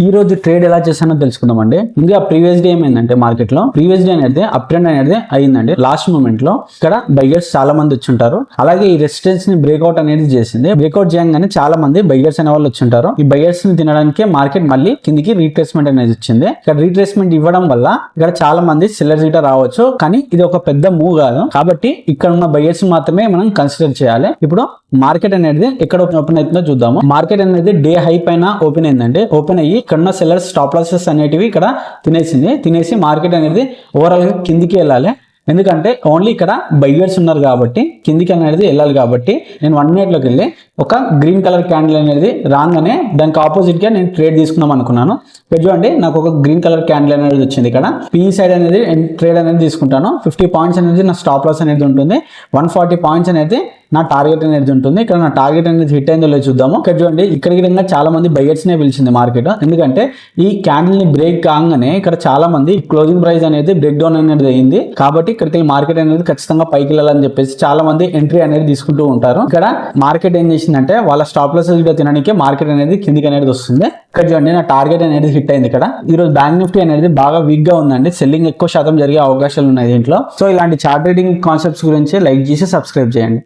ఈ రోజు ట్రేడ్ ఎలా చేశానో తెలుసుకుందామండి. ఇంకా ప్రీవియస్ డే ఏమైందంటే మార్కెట్ లో ప్రీవియస్ డే అనేది అప్ ట్రెండ్ అనేది అయిందండి. లాస్ట్ మూమెంట్ లో ఇక్కడ బయ్యర్స్ చాలా మంది వచ్చుంటారు. అలాగే ఈ రెసిస్టెన్స్ ని బ్రేక్అవుట్ అనేది చేసింది. బ్రేక్అవుట్ చేయగానే చాలా మంది బయ్యర్స్ అనే వాళ్ళు వచ్చుంటారు. ఈ బయ్యర్స్ ని తినడానికి మార్కెట్ మళ్ళీ కిందికి రీట్రేస్మెంట్ అనేది వచ్చింది. ఇక్కడ రీట్రేస్మెంట్ ఇవ్వడం వల్ల ఇక్కడ చాలా మంది సెల్లర్స్ గిట రావచ్చు, కానీ ఇది ఒక పెద్ద మూవ్ కాదు. కాబట్టి ఇక్కడ ఉన్న బయ్యర్స్ మాత్రమే మనం కన్సిడర్ చేయాలి. ఇప్పుడు మార్కెట్ అనేది ఎక్కడ ఓపెన్ అవుతుందో చూద్దాము. మార్కెట్ అనేది డే హై పైన ఓపెన్ అయిందండి. ఓపెన్ అయ్యి ఇక్కడ ఉన్న సెల్లర్స్ స్టాప్ లాసెస్ అనేటివి ఇక్కడ తినేసి మార్కెట్ అనేది ఓవరాల్ గా కిందికి వెళ్ళాలి. ఎందుకంటే ఓన్లీ ఇక్కడ బయ్యర్స్ ఉన్నారు కాబట్టి కిందికి అనేది వెళ్ళాలి. కాబట్టి నేను 1 మినిట్ లోకి వెళ్ళి ఒక గ్రీన్ కలర్ క్యాండిల్ అనేది రాగానే దానికి ఆపోజిట్ గా నేను ట్రేడ్ తీసుకుందాం అనుకున్నాను. ఇక్కడ చూడండి, నాకు ఒక గ్రీన్ కలర్ క్యాండిల్ అనేది వచ్చింది. ఇక్కడ పీ సైడ్ అనేది ట్రేడ్ అనేది తీసుకుంటాను. 50 పాయింట్స్ అనేది నా స్టాప్ లాస్ అనేది ఉంటుంది. 140 పాయింట్స్ అనేది నా టార్గెట్ అనేది ఉంటుంది. ఇక్కడ నా టార్గెట్ అనేది హిట్ అయిందో లేదో చూద్దాము. ఇక్కడ చూడండి, ఇక్కడికి చాలా మంది బయ్యర్స్ నే పిలిచింది మార్కెట్. ఎందుకంటే ఈ క్యాండిల్ ని బ్రేక్ కాగానే ఇక్కడ చాలా మంది క్లోజింగ్ ప్రైస్ అనేది బ్రేక్ డౌన్ అనేది అయింది. కాబట్టి ఇక్కడికి మార్కెట్ అనేది ఖచ్చితంగా పైకి వెళ్ళాలని చెప్పేసి చాలా మంది ఎంట్రీ అనేది తీసుకుంటూ ఉంటారు. ఇక్కడ మార్కెట్ ఏం చేసిందంటే వాళ్ళ స్టాప్ లాస్ తినడానికి మార్కెట్ అనేది కిందికి అనేది వస్తుంది. ఇక్కడ చూడండి, నా టార్గెట్ అనేది హిట్ అయింది. ఇక్కడ ఈ రోజు బ్యాంక్ నిఫ్టీ అనేది బాగా వీక్ గా ఉందండి. సెల్లింగ్ ఎక్కువ శాతం జరిగే అవకాశాలు ఉన్నాయి దీంట్లో. సో ఇలాంటి చార్ట్ ట్రేడింగ్ కాన్సెప్ట్స్ గురించి లైక్ చేసి సబ్స్క్రైబ్ చేయండి.